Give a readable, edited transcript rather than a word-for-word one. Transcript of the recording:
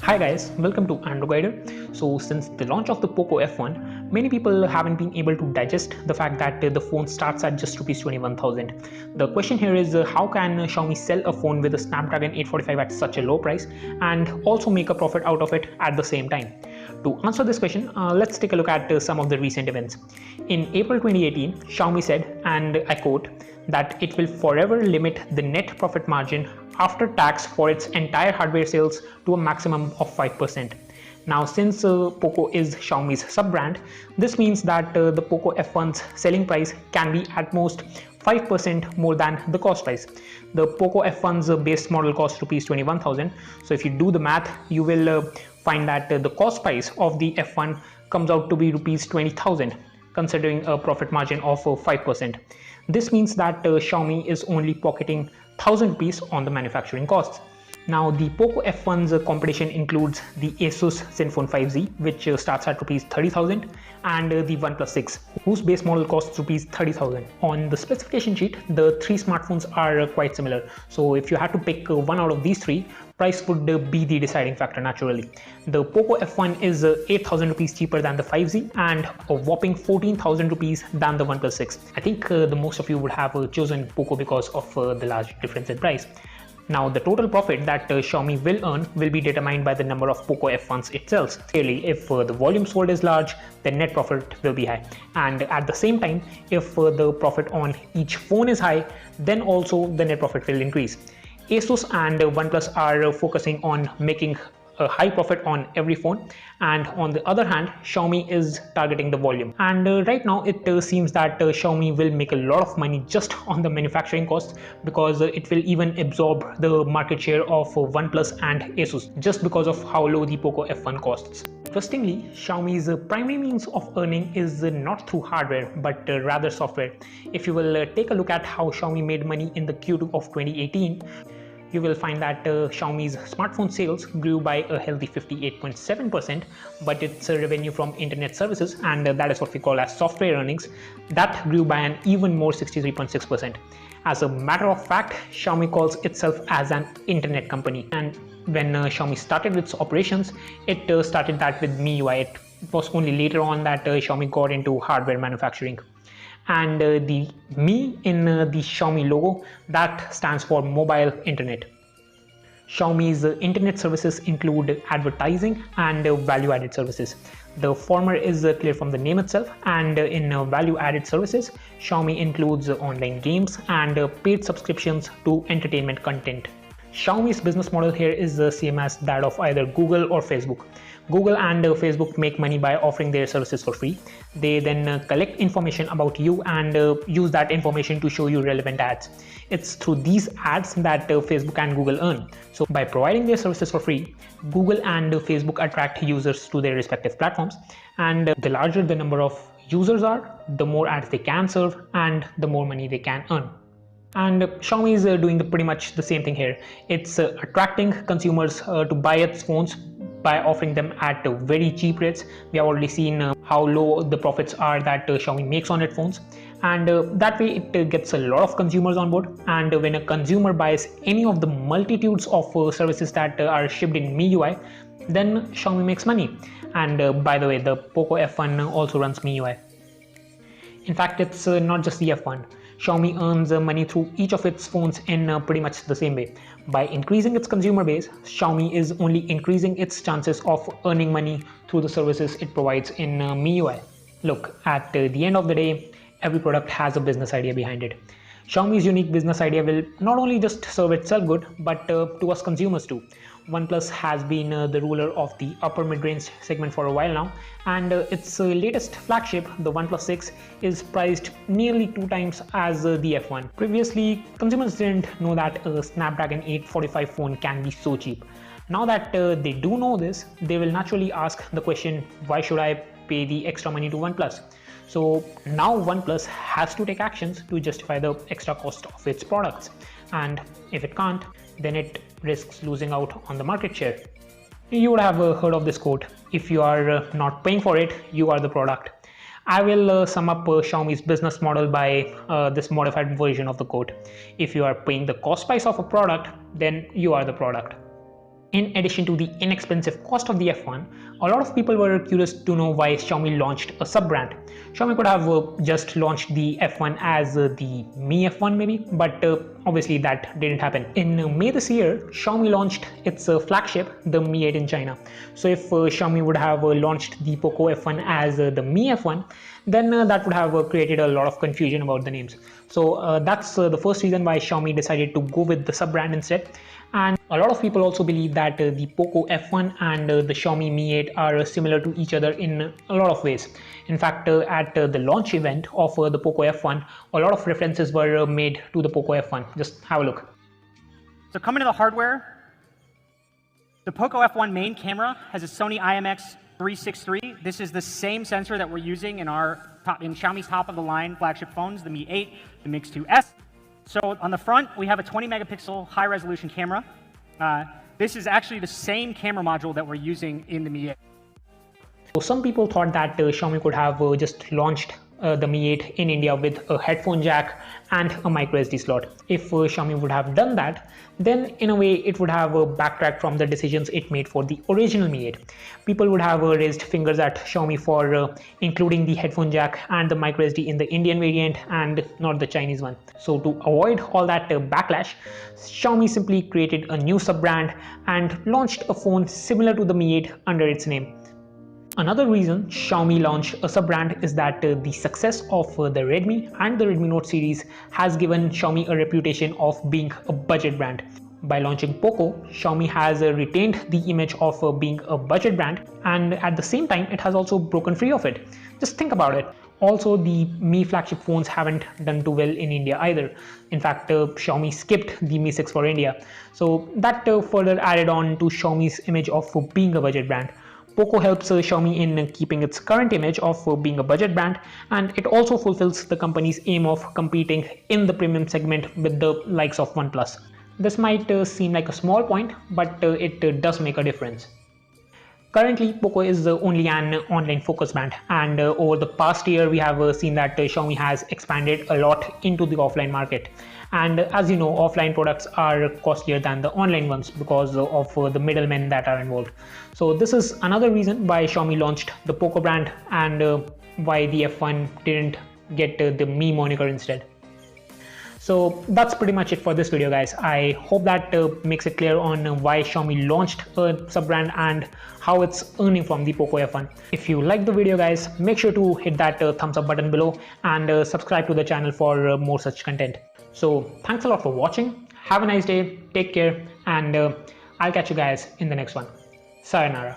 Hi guys, welcome to Android Guider. So since the launch of the POCO F1, many people haven't been able to digest the fact that the phone starts at just rupees 21,000. The question here is how can Xiaomi sell a phone with a Snapdragon 845 at such a low price and also make a profit out of it at the same time? To answer this question, let's take a look at some of the recent events. In April 2018, Xiaomi said, and I quote, that it will forever limit the net profit margin after tax for its entire hardware sales to a maximum of 5%. Now, since POCO is Xiaomi's sub-brand, this means that the POCO F1's selling price can be at most 5% more than the cost price. The POCO F1's base model costs rupees 21,000. So if you do the math, you will find that the cost price of the F1 comes out to be rupees 20,000, considering a profit margin of 5%. This means that Xiaomi is only pocketing 1,000 rupees on the manufacturing costs. Now, the POCO F1's competition includes the Asus Zenfone 5Z, which starts at rupees 30,000, and the OnePlus 6, whose base model costs rupees 30,000. On the specification sheet, the three smartphones are quite similar. So if you had to pick one out of these three, price would be the deciding factor naturally. The POCO F1 is 8,000 rupees cheaper than the 5Z and a whopping 14,000 rupees than the OnePlus 6. I think the most of you would have chosen POCO because of the large difference in price. Now, the total profit that Xiaomi will earn will be determined by the number of POCO F1s it sells. Clearly, if the volume sold is large, then net profit will be high. And at the same time, if the profit on each phone is high, then also the net profit will increase. Asus and OnePlus are focusing on making a high profit on every phone, and on the other hand, Xiaomi is targeting the volume. And right now it seems that Xiaomi will make a lot of money just on the manufacturing costs, because it will even absorb the market share of OnePlus and Asus just because of how low the POCO F1 costs. Interestingly, Xiaomi's primary means of earning is not through hardware but rather software. If you will take a look at how Xiaomi made money in the Q2 of 2018, you will find that Xiaomi's smartphone sales grew by a healthy 58.7%, but its revenue from internet services, and that is what we call as software earnings, that grew by an even more 63.6%. As a matter of fact, Xiaomi calls itself as an internet company, and when Xiaomi started its operations, it started that with MIUI. It was only later on that Xiaomi got into hardware manufacturing. And the Mi in the Xiaomi logo, that stands for mobile internet. Xiaomi's internet services include advertising and value-added services. The former is clear from the name itself, and in value-added services, Xiaomi includes online games and paid subscriptions to entertainment content. Xiaomi's business model here is the same as that of either Google or Facebook. Google and Facebook make money by offering their services for free. They then collect information about you and use that information to show you relevant ads. It's through these ads that Facebook and Google earn. So by providing their services for free, Google and Facebook attract users to their respective platforms, and the larger the number of users are, the more ads they can serve and the more money they can earn. And Xiaomi is doing pretty much the same thing here. It's attracting consumers to buy its phones by offering them at very cheap rates. We have already seen how low the profits are that Xiaomi makes on its phones, and that way it gets a lot of consumers on board. And when a consumer buys any of the multitudes of services that are shipped in MIUI, then Xiaomi makes money. And by the way, the POCO F1 also runs MIUI. In fact, it's not just the F1. Xiaomi earns money through each of its phones in pretty much the same way. By increasing its consumer base, Xiaomi is only increasing its chances of earning money through the services it provides in MIUI. Look, at the end of the day, every product has a business idea behind it. Xiaomi's unique business idea will not only just serve itself good, but to us consumers too. OnePlus has been the ruler of the upper mid-range segment for a while now, and its latest flagship, the OnePlus 6, is priced nearly 2 times as the F1. Previously, consumers didn't know that a Snapdragon 845 phone can be so cheap. Now that they do know this, they will naturally ask the question, why should I pay the extra money to OnePlus? So now OnePlus has to take actions to justify the extra cost of its products, and if it can't, then it risks losing out on the market share. You would have heard of this quote, if you are not paying for it, you are the product. I will sum up Xiaomi's business model by this modified version of the quote. If you are paying the cost price of a product, then you are the product. In addition to the inexpensive cost of the F1, a lot of people were curious to know why Xiaomi launched a sub-brand. Xiaomi could have just launched the F1 as the Mi F1 maybe, but obviously that didn't happen. In May this year, Xiaomi launched its flagship, the Mi 8 in China. So if Xiaomi would have launched the POCO F1 as the Mi F1, then that would have created a lot of confusion about the names. So that's the first reason why Xiaomi decided to go with the sub-brand instead. And a lot of people also believe that the POCO F1 and the Xiaomi Mi 8 are similar to each other in a lot of ways. In fact, at the launch event of the POCO F1, a lot of references were made to the POCO F1. Just have a look. So coming to the hardware, the POCO F1 main camera has a Sony IMX363. This is the same sensor that we're using in Xiaomi's top-of-the-line flagship phones, the Mi 8, the Mix 2S. So on the front, we have a 20 megapixel high resolution camera. This is actually the same camera module that we're using in the Mi 8. So some people thought that Xiaomi could have just launched the Mi 8 in India with a headphone jack and a micro SD slot. If Xiaomi would have done that, then in a way it would have backtracked from the decisions it made for the original Mi 8. People would have raised fingers at Xiaomi for including the headphone jack and the micro SD in the Indian variant and not the Chinese one. So to avoid all that backlash, Xiaomi simply created a new sub-brand and launched a phone similar to the Mi 8 under its name. Another reason Xiaomi launched a sub-brand is that the success of the Redmi and the Redmi Note series has given Xiaomi a reputation of being a budget brand. By launching POCO, Xiaomi has retained the image of being a budget brand, and at the same time it has also broken free of it. Just think about it. Also, the Mi flagship phones haven't done too well in India either. In fact, Xiaomi skipped the Mi 6 for India. So that further added on to Xiaomi's image of being a budget brand. POCO helps Xiaomi in keeping its current image of being a budget brand, and it also fulfills the company's aim of competing in the premium segment with the likes of OnePlus. This might seem like a small point, but it does make a difference. Currently, POCO is only an online focus brand, and over the past year we have seen that Xiaomi has expanded a lot into the offline market. And as you know, offline products are costlier than the online ones because of the middlemen that are involved. So this is another reason why Xiaomi launched the POCO brand and why the F1 didn't get the Mi moniker instead. So that's pretty much it for this video, guys. I hope that makes it clear on why Xiaomi launched a sub-brand and how it's earning from the POCO F1. If you like the video, guys, make sure to hit that thumbs up button below and subscribe to the channel for more such content. So thanks a lot for watching. Have a nice day. Take care, and I'll catch you guys in the next one. Sayonara.